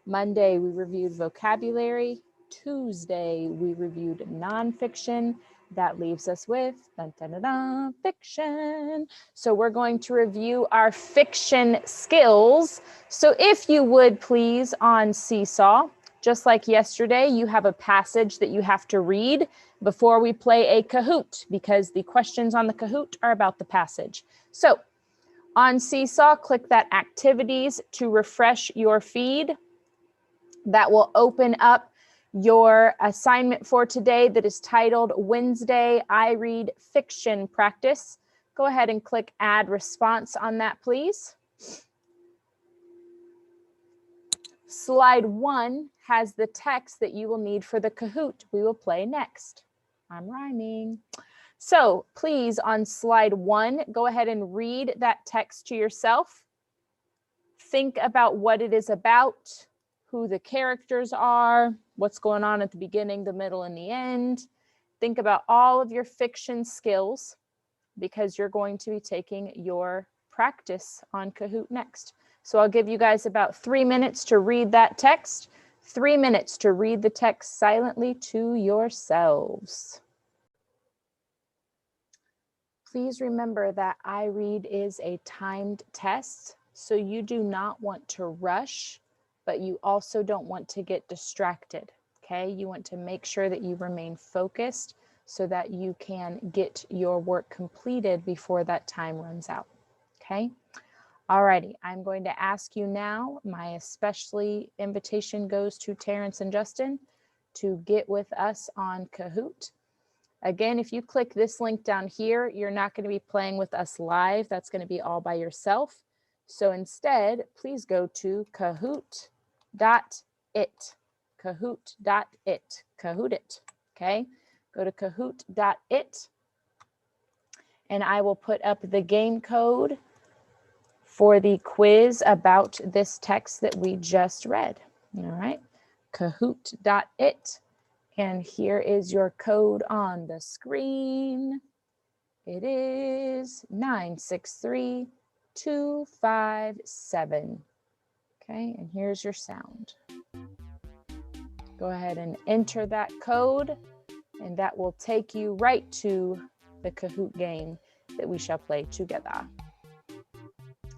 Monday, we reviewed vocabulary. Tuesday, we reviewed nonfiction. That leaves us with dun, dun, dun, dun, fiction. So we're going to review our fiction skills. So if you would please on Seesaw, just like yesterday, you have a passage that you have to read before we play a Kahoot, because the questions on the Kahoot are about the passage. So on Seesaw, click that activities to refresh your feed. That will open up your assignment for today that is titled Wednesday IREAD Fiction Practice. Go ahead and click Add Response on that, please. Slide 1 has the text that you will need for the Kahoot we will play next. I'm rhyming. So please, on slide 1, go ahead and read that text to yourself. Think about what it is about, who the characters are, what's going on at the beginning, the middle, and the end. Think about all of your fiction skills, because you're going to be taking your practice on Kahoot next. So I'll give you guys about 3 minutes to read that text, 3 minutes to read the text silently to yourselves. Please remember that IREAD is a timed test, so you do not want to rush, but you also don't want to get distracted, okay? You want to make sure that you remain focused so that you can get your work completed before that time runs out, okay? Alrighty, I'm going to ask you now, my especially invitation goes to Terrence and Justin, to get with us on Kahoot. Again, if you click this link down here, you're not going to be playing with us live. That's going to be all by yourself. So instead, please go to kahoot.it, kahoot.it, Kahoot it, okay? Go to kahoot.it, and I will put up the game code for the quiz about this text that we just read, all right? Kahoot.it, and here is your code on the screen. It is 963257. Okay, and here's your sound. Go ahead and enter that code, and that will take you right to the Kahoot game that we shall play together.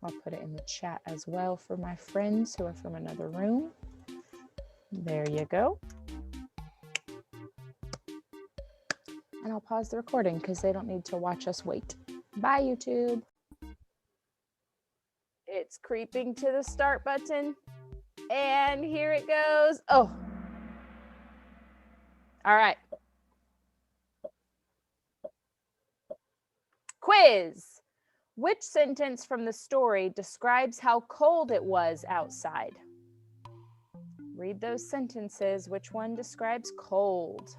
I'll put it in the chat as well for my friends who are from another room. There you go. And I'll pause the recording because they don't need to watch us wait. Bye, YouTube. It's creeping to the start button. And here it goes. Oh. All right. Quiz. Which sentence from the story describes how cold it was outside? Read those sentences. Which one describes cold?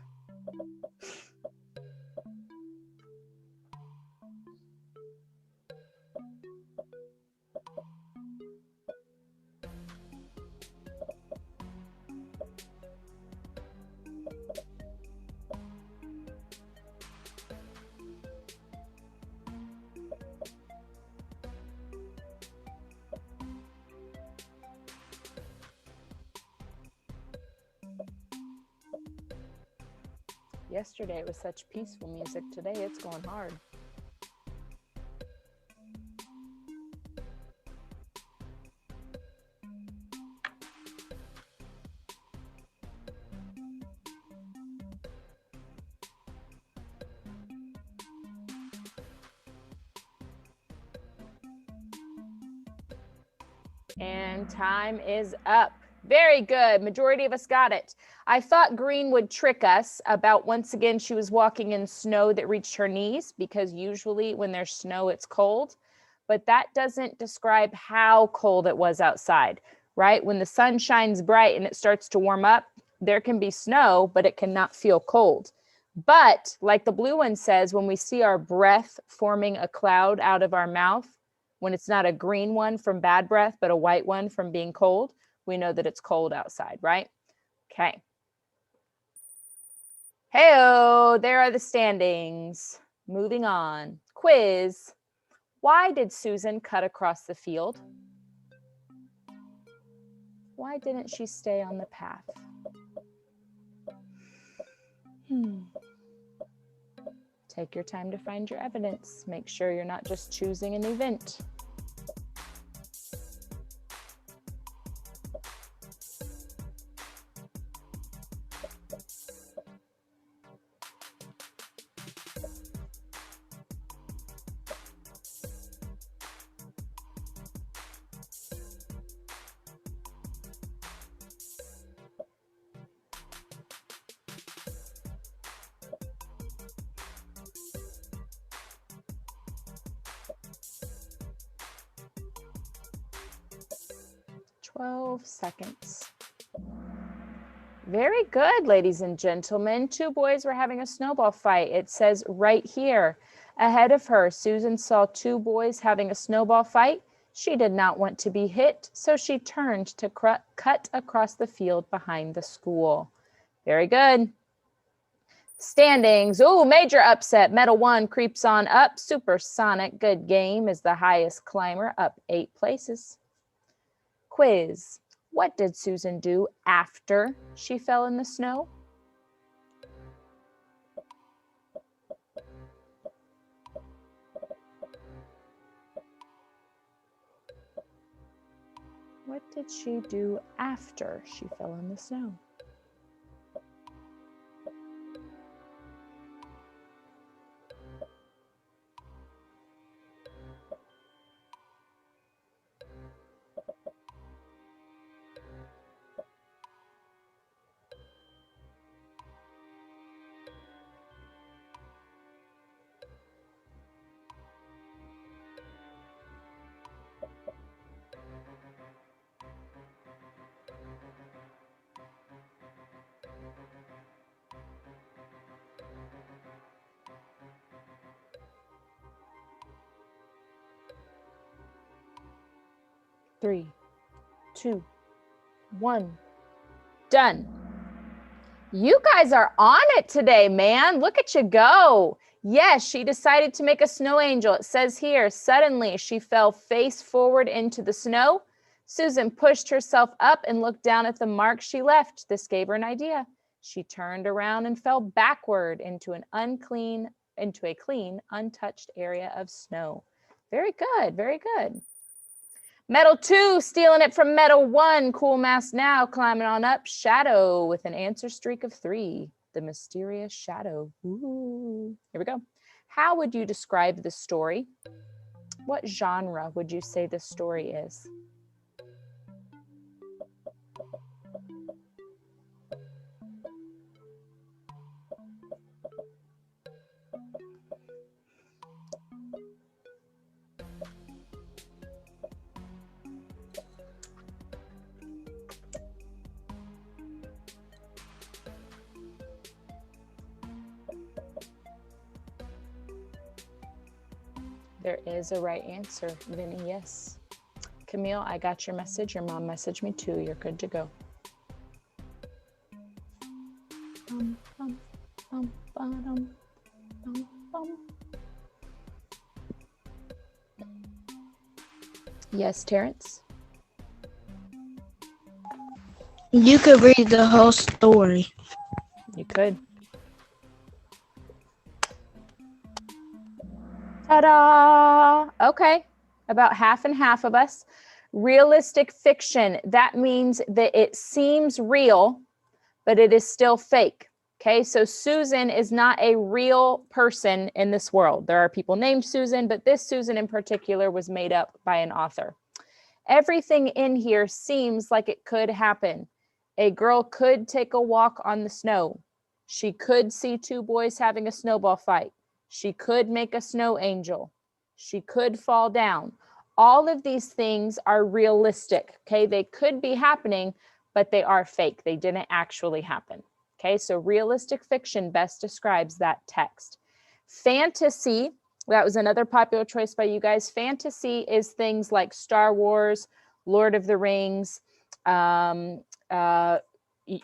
Yesterday it was such peaceful music. Today it's going hard. And time is up. Very good. Majority of us got it. I thought green would trick us about, once again, she was walking in snow that reached her knees, because usually when there's snow, it's cold. But that doesn't describe how cold it was outside, right? When the sun shines bright and it starts to warm up, there can be snow, but it cannot feel cold. But like the blue one says, when we see our breath forming a cloud out of our mouth, when it's not a green one from bad breath, but a white one from being cold, we know that it's cold outside, right? Okay. Hey-oh, there are the standings. Moving on. Quiz. Why did Susan cut across the field? Why didn't she stay on the path? Take your time to find your evidence. Make sure you're not just choosing an event. Seconds. Very good, ladies and gentlemen. Two boys were having a snowball fight. It says right here. Ahead of her, Susan saw two boys having a snowball fight. She did not want to be hit, so she turned to cut across the field behind the school. Very good. Standings. Ooh, major upset. Medal 1 creeps on up. Supersonic Good Game is the highest climber, up 8 places. Quiz. What did Susan do after she fell in the snow? What did she do after she fell in the snow? Three, 2, 1, done. You guys are on it today, man. Look at you go. Yes, she decided to make a snow angel. It says here, suddenly she fell face forward into the snow. Susan pushed herself up and looked down at the mark she left. This gave her an idea. She turned around and fell backward into a clean, untouched area of snow. Very good, very good. Medal 2, stealing it from Medal 1. Cool Mask now, climbing on up. Shadow with an answer streak of 3. The mysterious shadow. Ooh. Here we go. How would you describe the story? What genre would you say the story is? There is a right answer, Vinny, yes. Camille, I got your message. Your mom messaged me too. You're good to go. Yes, Terrence? You could read the whole story. You could. Ta-da! Okay, about half and half of us. Realistic fiction, that means that it seems real, but it is still fake. Okay, so Susan is not a real person in this world. There are people named Susan, but this Susan in particular was made up by an author. Everything in here seems like it could happen. A girl could take a walk on the snow. She could see two boys having a snowball fight. She could make a snow angel. She could fall down. All of these things are realistic, okay? They could be happening, but they are fake. They didn't actually happen, okay? So realistic fiction best describes that text. Fantasy, that was another popular choice by you guys. Fantasy is things like Star Wars, Lord of the Rings,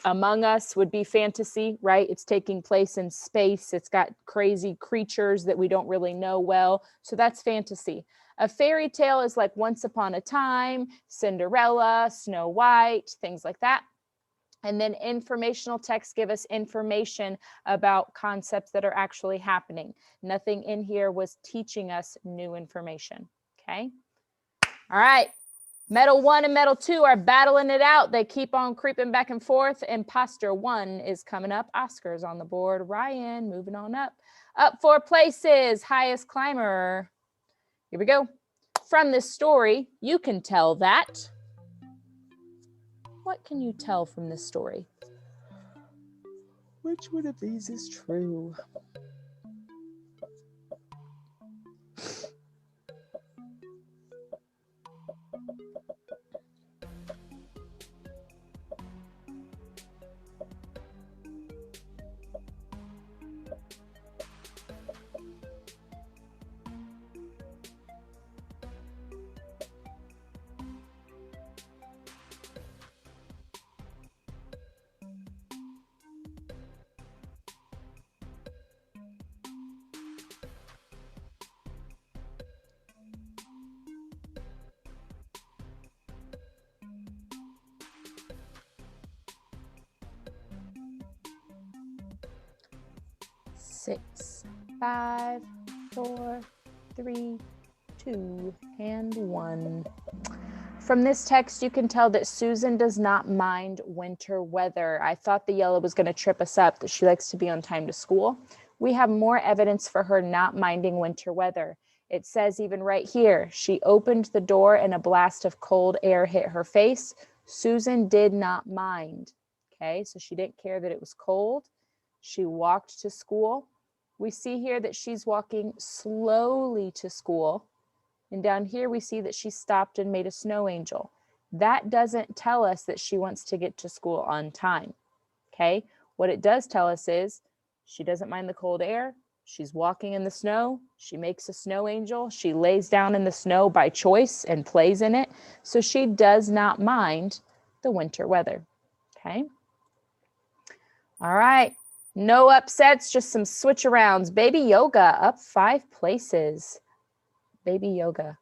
Among Us would be fantasy, right? It's taking place in space. It's got crazy creatures that we don't really know well. So that's fantasy. A fairy tale is like Once Upon a Time, Cinderella, Snow White, things like that. And then informational texts give us information about concepts that are actually happening. Nothing in here was teaching us new information, okay? All right, Medal 1 and Medal 2 are battling it out. They keep on creeping back and forth. Imposter 1 is coming up. Oscar's on the board. Ryan, moving on up. Up 4 places, highest climber. Here we go. From this story, you can tell that. What can you tell from this story? Which one of these is true? Six, 5, 4, 3, 2, and 1. From this text, you can tell that Susan does not mind winter weather. I thought the yellow was going to trip us up, that she likes to be on time to school. We have more evidence for her not minding winter weather. It says even right here, she opened the door and a blast of cold air hit her face. Susan did not mind. Okay, so she didn't care that it was cold. She walked to school. We see here that she's walking slowly to school. And down here, we see that she stopped and made a snow angel. That doesn't tell us that she wants to get to school on time. Okay, what it does tell us is she doesn't mind the cold air. She's walking in the snow. She makes a snow angel. She lays down in the snow by choice and plays in it. So she does not mind the winter weather. Okay. All right. No upsets, just some switch arounds. Baby yoga up 5 places. Baby yoga.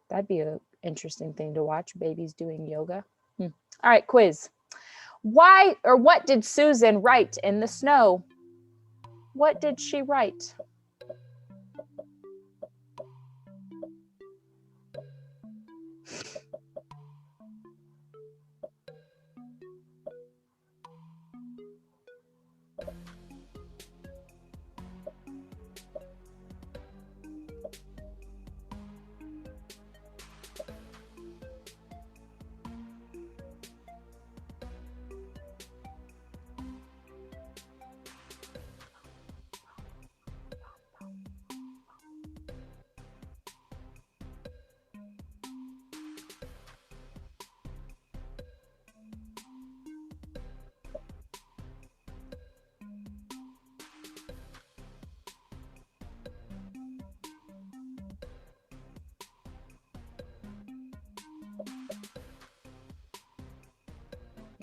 That'd be an interesting thing to watch. Babies doing yoga. All right, quiz. Why or what did Susan write in the snow? What did she write?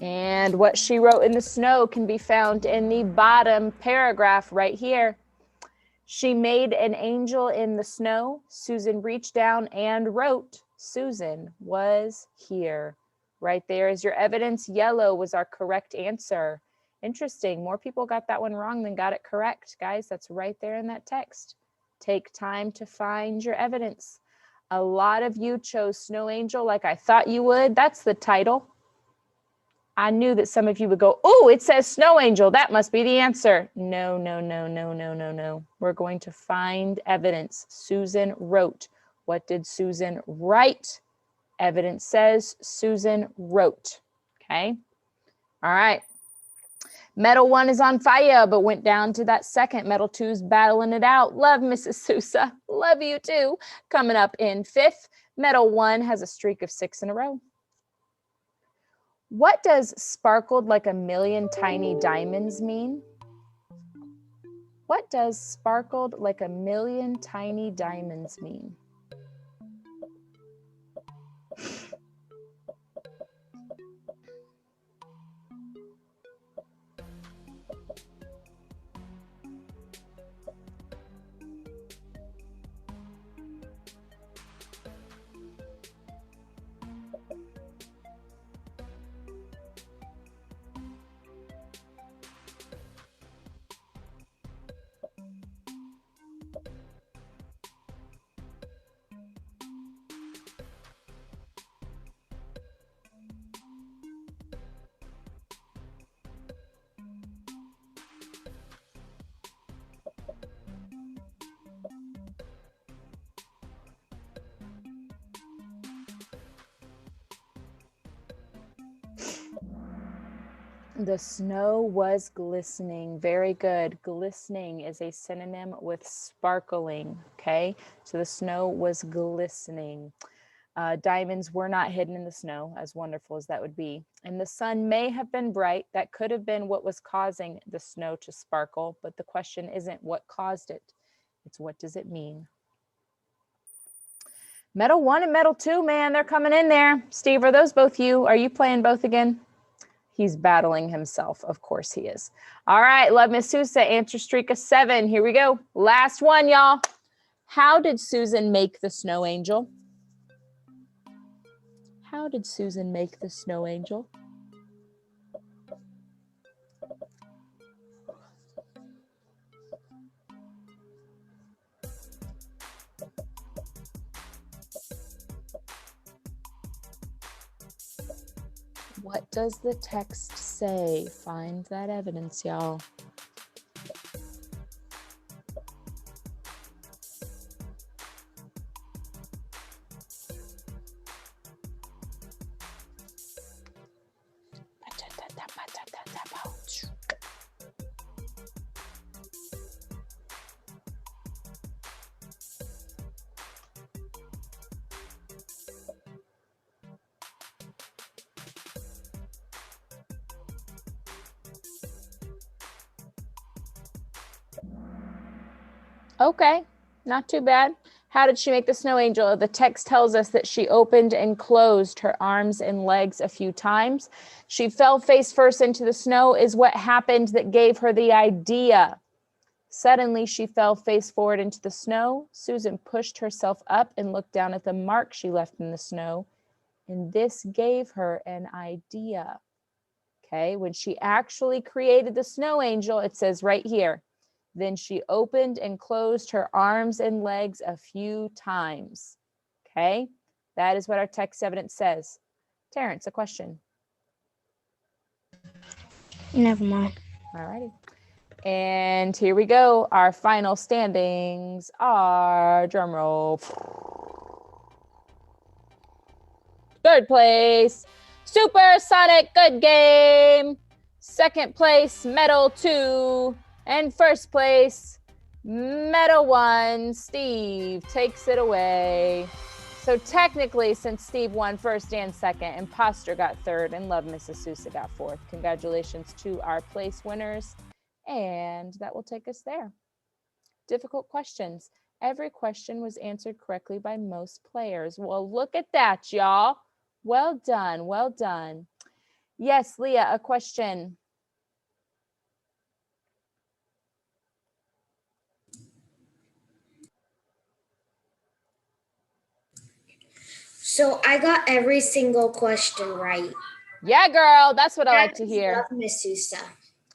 And what she wrote in the snow can be found in the bottom paragraph right here. She made an angel in the snow. Susan reached down and wrote, Susan was here. Right there is your evidence. Yellow was our correct answer. Interesting. More people got that one wrong than got it correct. Guys, that's right there in that text. Take time to find your evidence. A lot of you chose Snow Angel like I thought you would. That's the title. I knew that some of you would go, oh, it says Snow Angel. That must be the answer. No, no, no, no, no, no, no. We're going to find evidence. Susan wrote. What did Susan write? Evidence says Susan wrote. Okay. All right. Medal 1 is on fire, but went down to that second. Medal 2's battling it out. Love Mrs. Sousa. Love you too. Coming up in 5th. Medal 1 has a streak of 6 in a row. What does sparkled like a million tiny diamonds mean? What does sparkled like a million tiny diamonds mean? The snow was glistening. Very good. Glistening is a synonym with sparkling. Okay, so the snow was glistening. Diamonds were not hidden in the snow, as wonderful as that would be. And the sun may have been bright. That could have been what was causing the snow to sparkle. But the question isn't what caused it. It's what does it mean? Medal 1 and medal 2, man, they're coming in there. Steve, are those both you? Are you playing both again? He's battling himself. Of course he is. All right, Love Miss Sousa, answer streak of 7. Here we go. Last one, y'all. How did Susan make the snow angel? How did Susan make the snow angel? What does the text say? Find that evidence, y'all. Okay, not too bad. How did she make the snow angel? The text tells us that she opened and closed her arms and legs a few times. She fell face first into the snow is what happened that gave her the idea. Suddenly, she fell face forward into the snow. Susan pushed herself up and looked down at the mark she left in the snow, and this gave her an idea. Okay, when she actually created the snow angel, it says right here, then she opened and closed her arms and legs a few times. Okay, that is what our text evidence says. Terrence, a question. Never mind. All righty. And here we go. Our final standings are, drum roll. Third place, Supersonic, good game. Second place, Medal 2. And first place, Medal 1, Steve takes it away. So technically, since Steve won first and second, Imposter got third, and Love Mrs. Sousa got fourth. Congratulations to our place winners. And that will take us there. Difficult questions. Every question was answered correctly by most players. Well, look at that, y'all. Well done. Well done. Yes, Leah, a question. So I got every single question right. Yeah, girl. That's what I like to hear. Love Miss Sousa.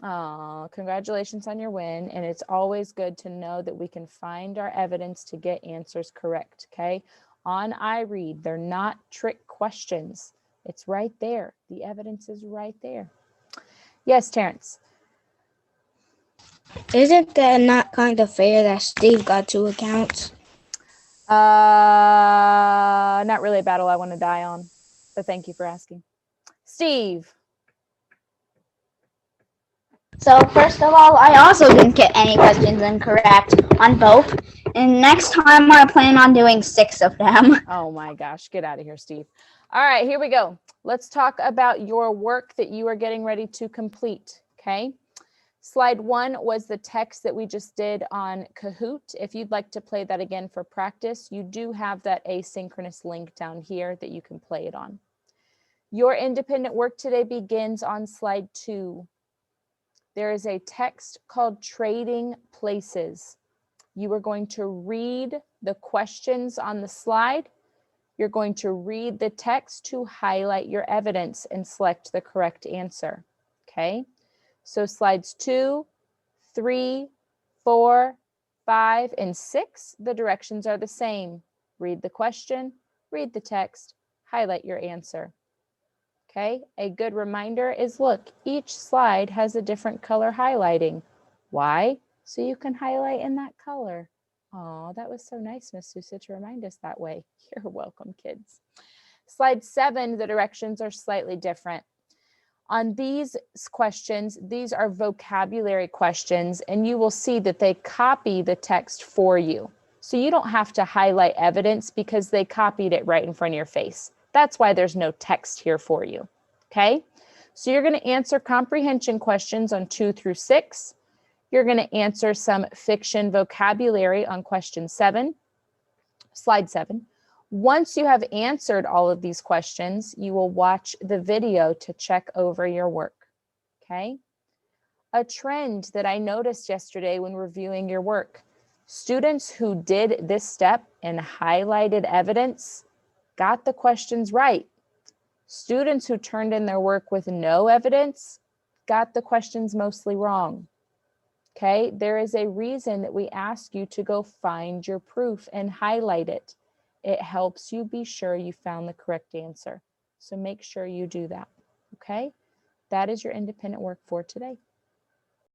Oh, congratulations on your win. And it's always good to know that we can find our evidence to get answers correct, okay? On IREAD, they're not trick questions. It's right there. The evidence is right there. Yes, Terrence. Isn't that not kind of fair that Steve got 2 accounts? Not really a battle I want to die on, but thank you for asking. Steve. So first of all, I also didn't get any questions incorrect on both. And next time I plan on doing 6 of them. Oh my gosh, get out of here, Steve. All right, here we go. Let's talk about your work that you are getting ready to complete, okay? Slide 1 was the text that we just did on Kahoot. If you'd like to play that again for practice, you do have that asynchronous link down here that you can play it on. Your independent work today begins on slide 2. There is a text called Trading Places. You are going to read the questions on the slide. You're going to read the text to highlight your evidence and select the correct answer, okay? So slides 2, 3, 4, 5, and 6, the directions are the same. Read the question, read the text, highlight your answer. Okay, a good reminder is look, each slide has a different color highlighting. Why? So you can highlight in that color. Oh, that was so nice, Miss Sousa, to remind us that way. You're welcome, kids. Slide 7, the directions are slightly different. On these questions, these are vocabulary questions, and you will see that they copy the text for you. So you don't have to highlight evidence because they copied it right in front of your face. That's why there's no text here for you, okay? So you're going to answer comprehension questions on 2 through 6. You're going to answer some fiction vocabulary on question 7, slide 7. Once you have answered all of these questions, you will watch the video to check over your work, okay? A trend that I noticed yesterday when reviewing your work, students who did this step and highlighted evidence got the questions right. Students who turned in their work with no evidence got the questions mostly wrong. Okay, there is a reason that we ask you to go find your proof and highlight it. It helps you be sure you found the correct answer. So make sure you do that. Okay, that is your independent work for today.